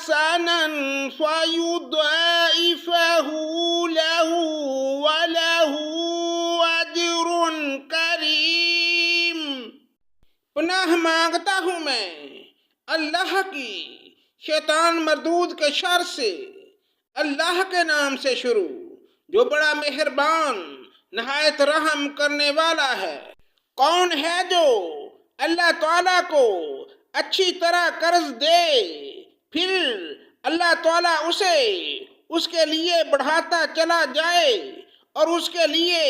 حسنا فيضاعفه له وله أجر کریم۔ پناہ مانگتا ہوں میں اللہ کی شیطان مردود کے شر سے، اللہ کے نام سے شروع جو بڑا مہربان نہایت رحم کرنے والا ہے۔ کون ہے جو اللہ تعالیٰ کو اچھی طرح قرض دے پھر اللہ تعالیٰ اسے اس کے لیے بڑھاتا چلا جائے اور اس کے لیے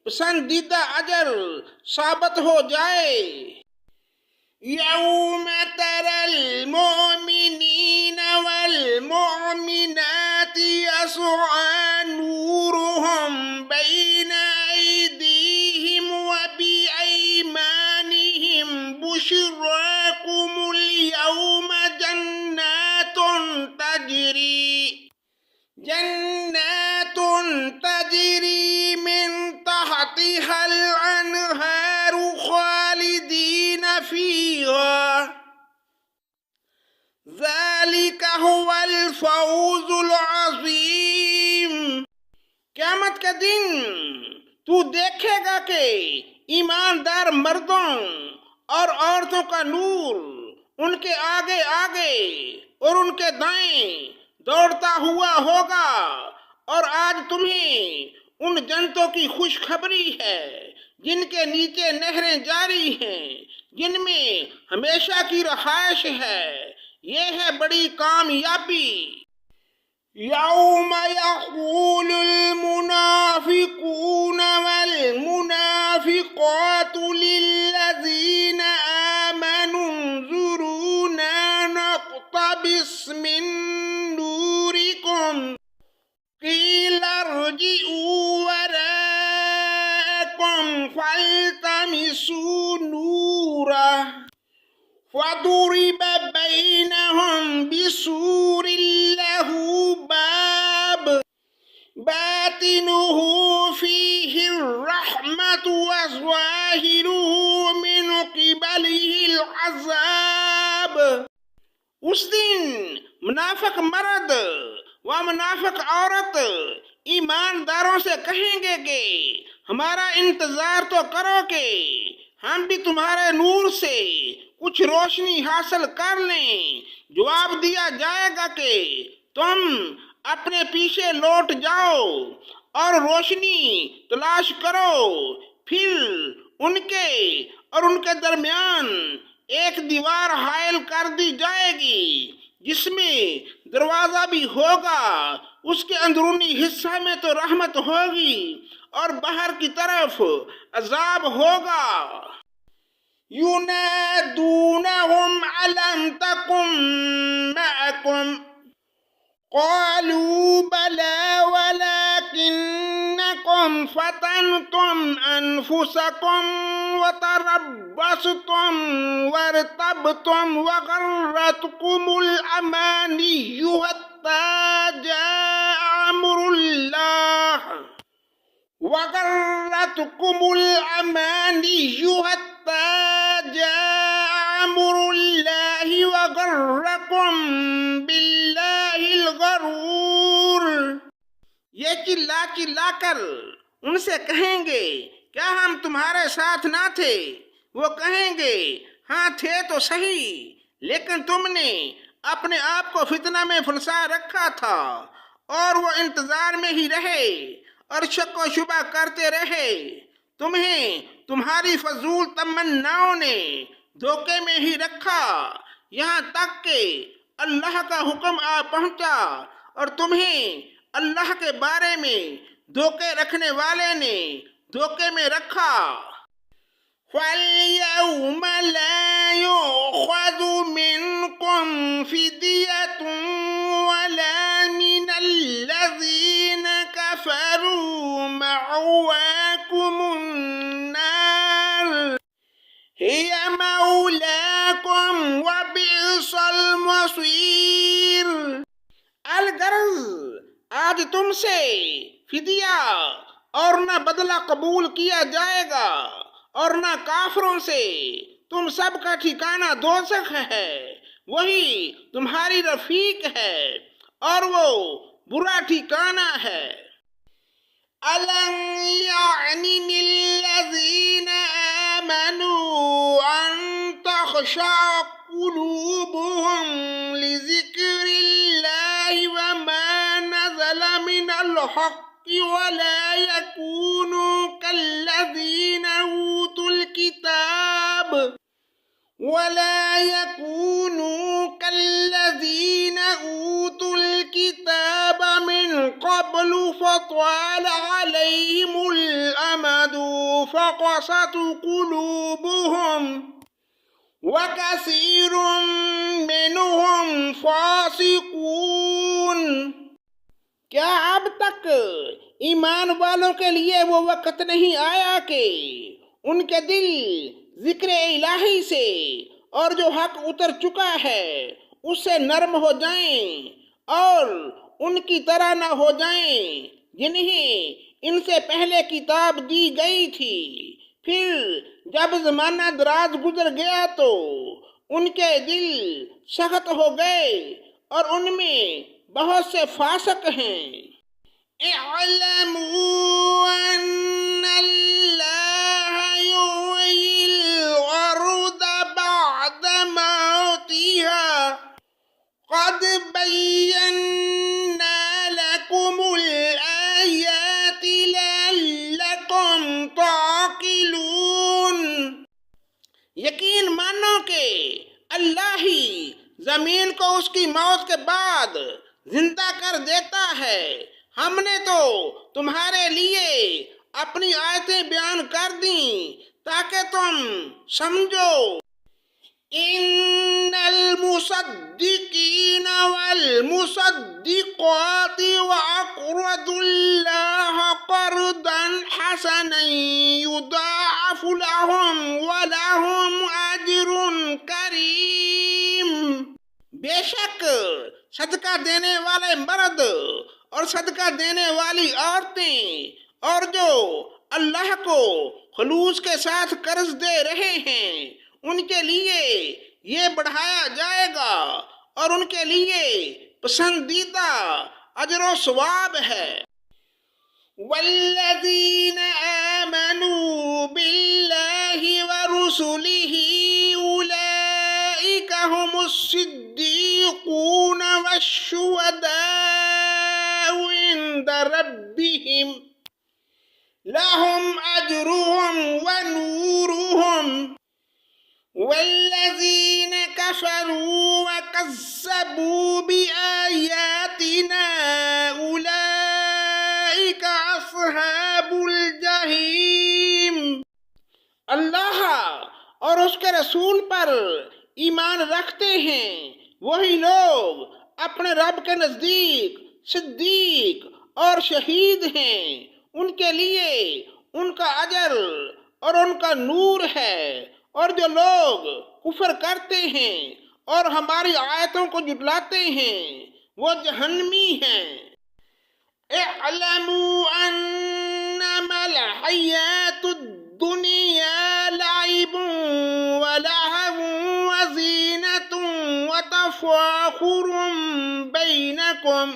پسندیدہ اجر ثابت ہو جائے۔ یوم تری المؤمنین والمؤمنات یسعی نورهم بین ایدیہم وبأیمانہم بشراکم اليوم جنات تجری من تحتها الانہار خالدین فیہا ذالک هو الفوز العظیم۔ قیامت کے دن تو دیکھے گا کہ ایماندار مردوں اور عورتوں کا نور ان کے آگے آگے اور ان کے دائیں دوڑتا ہوا ہوگا، اور آج تمہیں ان جنتوں کی خوشخبری ہے جن کے نیچے نہریں جاری ہیں، جن میں ہمیشہ کی رہائش ہے۔ یہ ہے بڑی کامیابی۔ یوم یقول المنافقون والمنافقات للذین آمنوا انظرونا نقتبس من نورکم قیل ارجعوا وراءکم فالتمسوا نورا فضرب بینہم بسور لہ باب باطنہ فیہ الرحمۃ وظاہرہ من قبلہ العذاب۔ اس دن منافق مرد و منافق عورت ایمانداروں سے کہیں گے کہ ہمارا انتظار تو کرو کہ ہم بھی تمہارے نور سے کچھ روشنی حاصل کر لیں۔ جواب دیا جائے گا کہ تم اپنے پیچھے لوٹ جاؤ اور روشنی تلاش کرو۔ پھر ان کے اور ان کے درمیان ایک دیوار حائل کر دی جائے گی جس میں دروازہ بھی ہوگا، اس کے اندرونی حصہ میں تو رحمت ہوگی اور باہر کی طرف عذاب ہوگا۔ ينادونهم ألم تكن معكم قالوا بلى ولكنكم فتنتم أنفسكم وتربصتم وارتبتم وغرتكم الأماني حتى جاء أمر الله وغرتكم الأماني حتى جاء أمر الله وغركم بالله الغرور۔ یہ چلا چلا کر ان سے کہیں گے کیا ہم تمہارے ساتھ نہ تھے؟ وہ کہیں گے ہاں تھے تو صحیح، لیکن تم نے اپنے آپ کو فتنہ میں پھنسا رکھا تھا اور وہ انتظار میں ہی رہے اور شک و شبہ کرتے رہے۔ تمہیں تمہاری فضول تمناؤں نے دھوکے میں ہی رکھا یہاں تک کہ اللہ کا حکم آ پہنچا اور تمہیں اللہ کے بارے میں دھوکے رکھنے والے نے دھوکے میں رکھا۔ فَالْيَوْمَ لَا يُؤْخَذُ مِنْكُمْ فِدْيَةٌ وَلَا مِنَ الَّذِينَ كَفَرُوا مَأْوَاكُمُ النَّارُ هِيَ مَوْلَاكُمْ وَبِئْسَ الْمَصِيرُ۔ الغرض آج تم سے فدیہ اور نہ بدلہ قبول کیا جائے گا اور نہ کافروں سے، تم سب کا ٹھکانہ دوزخ ہے وہی تمہاری رفیق ہے اور وہ برا ٹھکانہ ہے۔ أَلَمْ يَعْنِ لِلَّذِينَ آمَنُوا أَن تَخْشَعَ قُلُوبُهُمْ لِذِكْرِ اللَّهِ وَمَا نَزَلَ مِنَ الْحَقِّ وَلَا يَكُونُوا كَالَّذِينَ أُوتُوا الْكِتَابَ مِنْ قَبْلُ فَطَالَ عَلَيْهِمُ الْأَمَدُ فَقَسَتْ قُلُوبُهُمْ وَكَثِيرٌ مِّنْهُمْ فَاسِقُونَ۔ کیا اب تک ایمان والوں کے لیے وہ وقت نہیں آیا کہ ان کے دل ذکر الہی سے اور جو حق اتر چکا ہے اس سے نرم ہو جائیں اور ان کی طرح نہ ہو جائیں جنہیں ان سے پہلے کتاب دی گئی تھی، پھر جب زمانہ دراز گزر گیا تو ان کے دل سخت ہو گئے اور ان میں بہت سے فاسق ہیں۔ اعلموا ان اللہ یحیی الارض بعد موتها قد بینا لکم الآیات لعلکم تعقلون۔ یقین مانو کہ اللہ ہی زمین کو اس کی موت کے بعد زندہ کر دیتا ہے، ہم نے تو تمہارے لیے اپنی آیتیں بیان کر دیں تاکہ تم سمجھو۔ ان المصدقین والمصدقات واقرضوا اللہ قرضا حسنا یضاعف لهم ولهم اجر کریم۔ بے شک صدقہ دینے والے مرد اور صدقہ دینے والی عورتیں اور جو اللہ کو خلوص کے ساتھ قرض دے رہے ہیں ان کے لیے یہ بڑھایا جائے گا اور ان کے لیے پسندیدہ اجر و ثواب ہے۔ والذین آمنوا باللہ ورسلہ اولئک هم الصدیقون والشہداء عند ربهم لهم اجرهم ونورهم والذین کفروا وکذبوا بآیاتنا اولئک اصحاب الجحیم۔ اللہ اور اس کے رسول پر ایمان رکھتے ہیں وہی لوگ اپنے رب کے نزدیک صدیق اور شہید ہیں، ان کے لیے ان کا اجر اور ان کا نور ہے، اور جو لوگ کفر کرتے ہیں اور ہماری آیتوں کو جھٹلاتے ہیں وہ جہنمی ہیں۔ اعلموا انما الحیات الدنیا لعب ولہو وزینۃ وتفاخر بینکم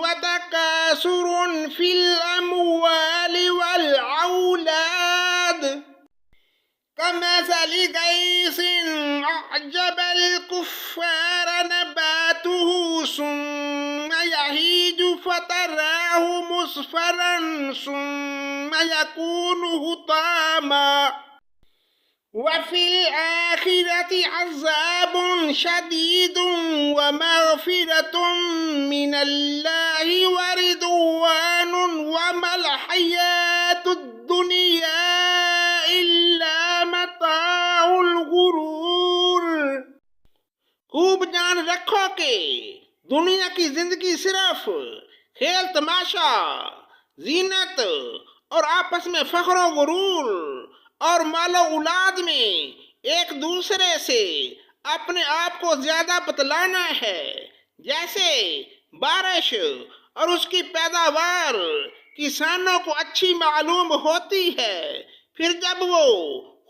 وتکاثر فی الاموال والأولاد كمثل غيث أعجب الكفار نباته ثم يهيج فتراه مصفرا ثم يكون حطاما وفي الآخرة عذاب شديد ومغفرة من الله ورضوان وما الحياة الدنيا إلا متاع الغرور۔ خوب جان رکھو کہ دنیا کی زندگی صرف کھیل تماشا، زینت اور آپس میں فخر و غرور اور مال و اولاد میں ایک دوسرے سے اپنے آپ کو زیادہ بتلانا ہے، جیسے بارش اور اس کی پیداوار کسانوں کو اچھی معلوم ہوتی ہے، پھر جب وہ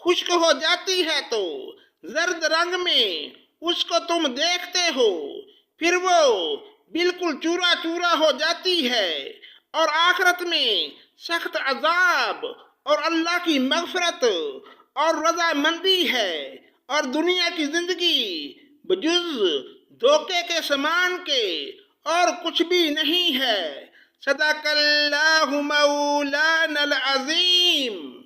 خشک ہو جاتی ہے تو زرد رنگ میں اس کو تم دیکھتے ہو، پھر وہ بالکل چورا چورا ہو جاتی ہے، اور آخرت میں سخت عذاب اور اللہ کی مغفرت اور رضامندی ہے، اور دنیا کی زندگی بجز دھوکے کے سامان کے اور کچھ بھی نہیں ہے۔ صدق اللہ مولانا العظیم۔